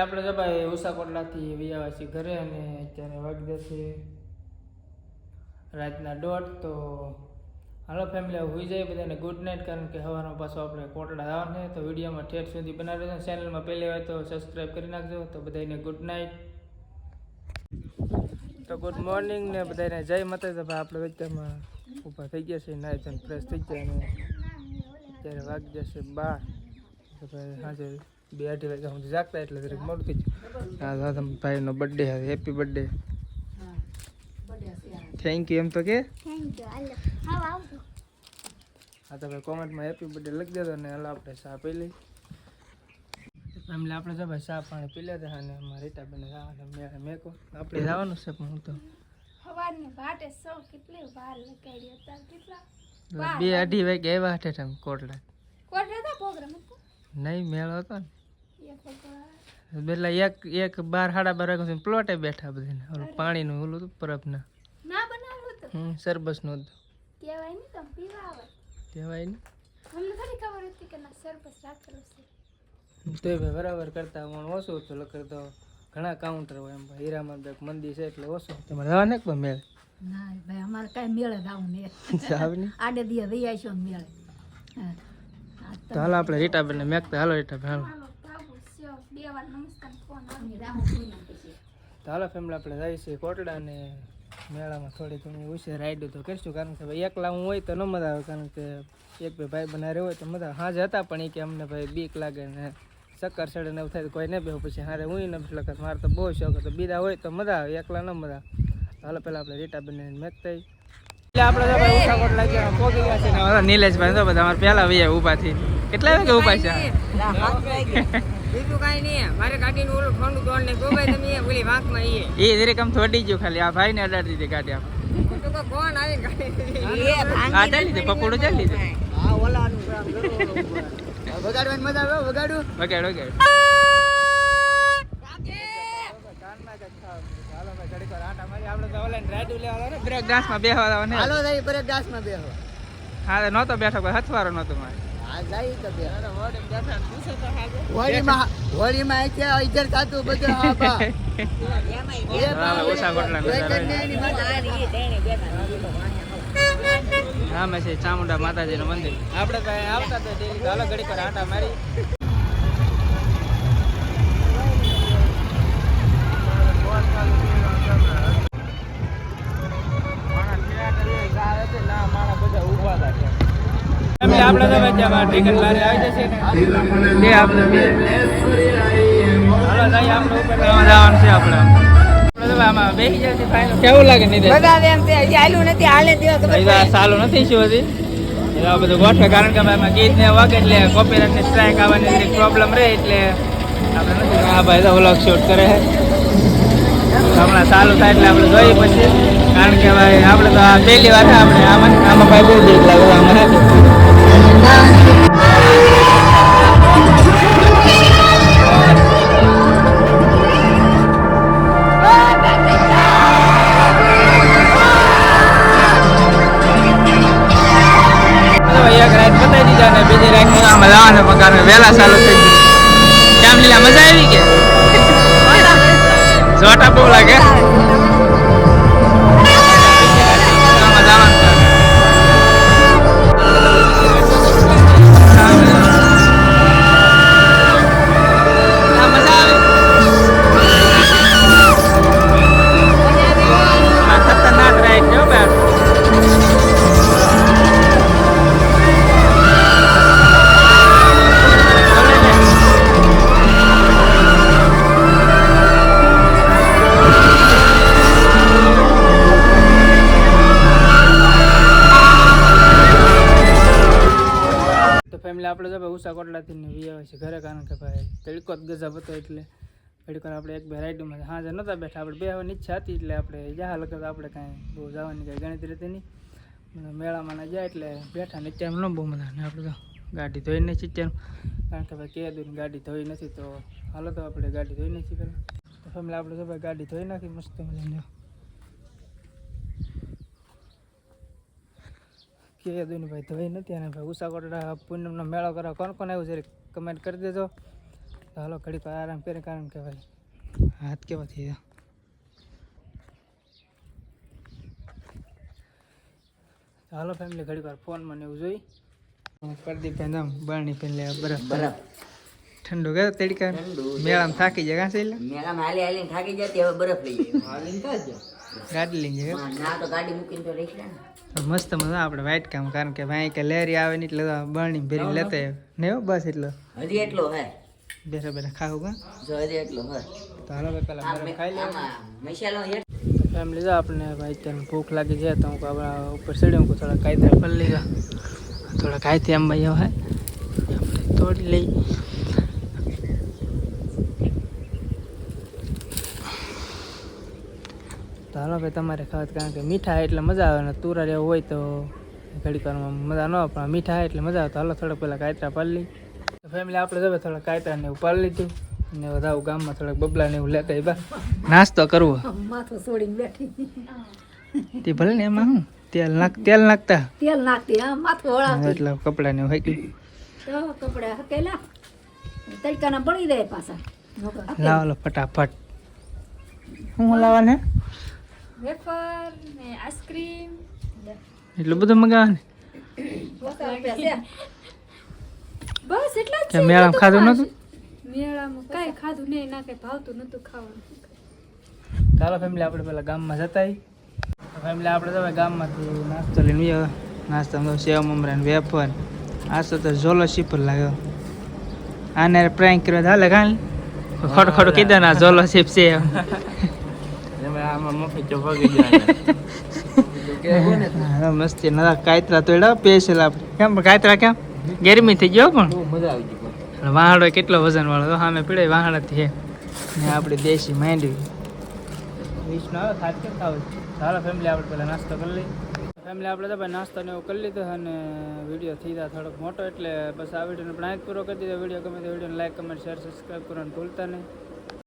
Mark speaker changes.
Speaker 1: આપણે જો ભાઈ ઉષાકોટલાથી આવ્યા છીએ ઘરે અને અત્યારે વાગી જશે રાતના 1:30 તો હાલો ફેમિલી હોઈ જાય બધાને ગુડ નાઇટ કારણ કે સવારમાં પાછો આપણે કોટડા આવવાનું છે તો વિડીયોમાં ઠેઠ સુધી બનાવી દેજો ચેનલમાં પહેલી વાર તો સબસ્ક્રાઈબ કરી નાખજો તો બધાને ગુડ નાઇટ તો ગુડ મોર્નિંગ ને બધાને જય માતાજી ભાઈ આપણે વચ્ચેમાં ઊભા થઈ ગયા છે નાઈ ધોઈને ફ્રેશ થઈ ગયા અને અત્યારે વાગી જશે 12 તો ભાઈ હાજર 2-2:30 વાગ્યા સુધી જાગતા એટલે દરેક મોડું થઈ ગયું હા ભાઈનો બર્થડે હવે હેપી બર્થડે થેન્ક યુ એમ તો કે હા તો ભાઈ કોમેન્ટમાં હેપી બર્થડે લખી દેજો અને હાલ આપણે ચા પી લઈ ફેમિલી આપણે જો ભાઈ ચા પાણી પી લેતા અને અમારા રીટા બેન મેકો આપણે જવાનું છે પણ હું તો
Speaker 2: હવાની ભાટે સૌ કેટલી વાર લગાડી હતા કેટલા
Speaker 1: 2-2:30 વાગે આવ્યા હતા તમે કોટલા
Speaker 2: કોટલા પ્રોગ્રામ હતો
Speaker 1: નહીં મેળો હતો ને
Speaker 2: એ ફોટો
Speaker 1: પેલા એક 12-12:30 વાગ્યા પ્લોટે બેઠા બધાને ઓલું પાણીનું ઓલું હતું પરબના
Speaker 2: ના બનાવ્યું તો
Speaker 1: સરબસનું હતું
Speaker 2: કહેવાય નહીં તમે પીવા આવે
Speaker 1: કહેવાય ને
Speaker 2: અમને થોડી ખબર હતી કે ના સરબસ રાખેલો છે
Speaker 1: તો ભાઈ બરાબર કરતા પણ ઓછું હતું લખર તો ઘણા કાઉન્ટર હોય એમ હીરામાં બેક મંદિર છે એટલે ઓછું તમારે જવા ને પણ મેળ
Speaker 3: ના ભાઈ અમારે કઈ મેળે જાવું ને
Speaker 1: જાવની
Speaker 3: આડે દિયા વહી આવીશું મેળે
Speaker 1: તો હાલો આપણે રીટાબેનને મેકતા હાલો રીટાબેન હાલો
Speaker 2: બે વાર નમસ્કાર ફોન
Speaker 1: તો હાલો ફેમિલી આપણે જઈએ છીએ કોટડા અને મેળામાં થોડી ઘણી ઉછેર રાઈડ તો કરીશું કારણ કે ભાઈ એકલા હું હોય તો ન મજા આવે કારણ કે એક બે ભાઈ બનારે હોય તો મજા હાજ હતા પણ એ કે અમને ભાઈ બીક લાગે ને ચક્કર ચડે ને એવું થાય કોઈ ને બેહું પછી હારે હું ન લખત મારે તો બહુ શોખ હતો બીજા હોય તો મજા આવે એકલા ન મજા હાલો પેલા આપણે રીટાબેનને મેકતા આપણે તો ભાઈ ઉષાકોટ લાગ્યા પોગી ગયા છે ને નીલેશભાઈ તો બધા અમારે પહેલા વૈયા ઊભા થી કેટલા વાગે ઊભા છે
Speaker 4: બીજું કાઈ નહીં મારે ગાડીનું ઓલું ફોન દોડ ને ગોબાઈ તમે ઓલી વાંકમાં
Speaker 1: એ જરીક આમ થોડી ગયું ખાલી આ ભાઈને અડાડી દીધી ગાડી આપણે
Speaker 4: તો ફોન આવી ગાડી
Speaker 1: આ ચાલી દે પકોડું ચાલી દે
Speaker 4: હા ઓલાનું કામ કરો વગાડવાની મજા આવે વગાડું
Speaker 1: વગાડ બ્રેક ડાન્સમાં બેહવા
Speaker 4: હાલો જાય બ્રેક ડાન્સમાં બેહવા
Speaker 1: હા નહોતો બેઠો કોઈ હથવારો નહોતો મારે
Speaker 4: આ જાય તો બે હોળીમાં આઈ છે ઇધર કાતું બધું હા બા
Speaker 1: ઉષાકોટલા સામે છે ચામુંડા માતાજીનું મંદિર આપણે તો આવતા તો ડેલી હાલો ઘડી પર આટા મારી આપણે તો ટિકિટ બારે આવી જશે ને આપણે હાલો જઈએ આપણે ઉપર જવાનું છે આપણે આમાં બેસી જશે ફાઈનલ કેવું લાગે નહીં
Speaker 4: બગાવે એમ તે હજી આલ્યું નથી હાલે દેવા
Speaker 1: ભાઈ સાલું નથી શું હજી આ બધું ગોઠવે કારણ કે ભાઈ ગીત ને વાગે એટલે કોપીરાઇટ ની સ્ટ્રાઇક આવવાની પ્રોબ્લેમ રહે એટલે આપણે નથી હા ભાઈ તો વ્લોગ શૂટ કરે છે હમણાં ચાલુ થાય એટલે આપણે જોઈએ પછી કારણ કે ભાઈ આપણે તો આ પહેલી વાર છે આપણે આમાં ભાઈ બહુ બીક લાગે આમાં બીજી રાઈડ આમાં જવાનું પણ કારણ વહેલા ચાલુ થઈ ગયું કેમ લીલા મજા આવી કે જોટા બહુ લાગે ખતરનાક રાઈડ જો ભાઈ આપણે તો ભાઈ ઉષાકોટલાથી વી આવે છે ઘરે કારણ કે ભાઈ તડકો જ ગજબ હતો એટલે ઘડીક આપણે એક બે રાઈડમાં હાજર નહોતા બેઠા આપણે બેહવાની ઈચ્છા હતી એટલે આપણે જ્યાં લગત આપણે કાંઈ બહુ જવાની કાંઈ ગણતરી હતી નહીં મેળામાં ના જાય એટલે બેઠા ને અત્યારે ન બહુ મજા ને આપણે તો ગાડી ધોઈ નથી અત્યારે કારણ કે ભાઈ કહેતું ગાડી ધોઈ નથી તો હાલો તો આપણે ગાડી ધોઈ નથી પહેલાં તો ફેમિલી આપણે તો ભાઈ ગાડી ધોઈ નાખી મસ્ત મજાને કીધું ભાઈ ધોઈ નથી અને ભાઈ ઉષાકોટડા પૂનમનો મેળો કરવા કોણ કોણ આવ્યું છે કમેન્ટ કરી દેજો તો હાલો ઘડી પર આરામ કરે કારણ કે ભાઈ હાથ કેવા થઈ ગયા. તો હાલો ફેમિલી ઘડી વાર ફોનમાં ને એવું જોઈ પ્રદીપભાઈ આમ બરણી પેન લે બરફ ઠંડુ ગયો તડકા મેળામાં થાકી જાય કાં છે
Speaker 4: મેળામાં હાલી હાલીને થાકી જતી, હવે બરફ લઈ
Speaker 1: ગાડી લઈને જાય
Speaker 4: ના તો ગાડી મૂકીને તો રહી ને.
Speaker 1: તો મસ્ત મજા આપણે વાઇટ કામ કારણ કે ભાઈ કે લેરી આવે ને એટલે બરણી ભરી લેતા ને હો બસ એટલો
Speaker 4: હજી એટલો હે
Speaker 1: બેઠા બેઠા ખાવું કાં
Speaker 4: જો હજી એટલો હે.
Speaker 1: તો હાલો ભાઈ પેલા બરફ ખાઈ લેવા.
Speaker 4: મસાલો
Speaker 1: ફેમિલી જો આપણે ભાઈ ત્યાં ભૂખ લાગી જાય તો હું આપણા ઉપર ચડ્યું હું થોડા કાયદા પર લઈ ગયા થોડા કાયથી આમ ભાઈ હે તોડી લઈ. તો હાલો ભાઈ તમારે ખાવા કારણ કે મીઠા એટલે મજા આવે ને તુરા જેવું હોય તો ઘડીક વારમાં મજા ન આવે પણ મીઠા એટલે મજા આવે. તો હાલો થોડાક પેલા કાયતરા પાડી લઈ. તો ફેમિલી આપણે જો થોડા કાયતરા ને એવું પાડી લીધું ને વધારે ગામમાં થોડાક બબલા ને એવું લેતા બા નાસ્તો કરવો
Speaker 3: માથું છોડીને બેઠી
Speaker 1: તે ભલે ને એમાં શું તેલ નાખતા
Speaker 3: તેલ નાખતી હા માથું વળાવતી
Speaker 1: એટલે કપડાને એવું હાકી
Speaker 3: તો કપડા હકેલા તડકાના બળી જાય પાછા
Speaker 1: લાવો લો ફટાફટ શું લાવવાને
Speaker 2: વેફર ને આઈસ્ક્રીમ
Speaker 1: એટલું બધું મગાવવાને
Speaker 2: બસ એટલા જ
Speaker 1: કે મેળામાં ખાધું નતું
Speaker 2: મેળામાં કાંઈ ખાધું નહીં, ના કંઈ ભાવતું નતું ખાવાનું.
Speaker 1: ચાલો ફેમિલી આપણે પેલા ગામમાં જતા ફેમિલી આપણે તો ગામમાંથી નાસ્તો લઈને આવ્યા. નાસ્તામાં સેવ મમરા ને વેફર આસો તો ઝોલો શીપર લાગ્યો આને પ્રાંક કરવા હાલે કાલ ખોટું ખોટું કીધું ના ઝોલો શીપ છે મસ્તી ના કાયતરા તો એડા પેશલ આપણે કેમ કાયતરા કેમ ગરમી થઈ ગયો પણ વાહડો કેટલો વજન વાળો સામે પીડે વાહડાથી હે ને આપણી દેશી માંડવી વિષ્ણુ આવે ખાત કે ખાવ. ચાલો ફેમિલી આપણે પહેલાં નાસ્તો કરી લઈએ. ફેમિલી આપણે તો ભાઈ નાસ્તો ને એવું કરી લીધો અને વિડીયો થઈ જાય થોડોક મોટો એટલે બસ આ વિડીયોને પણ પૂરો કરી દીધો. વિડીયો ગમે તો વિડીયોને લાઈક કમેન્ટ શેર સબસ્ક્રાઈબ કરવાનું ભૂલતા નહીં.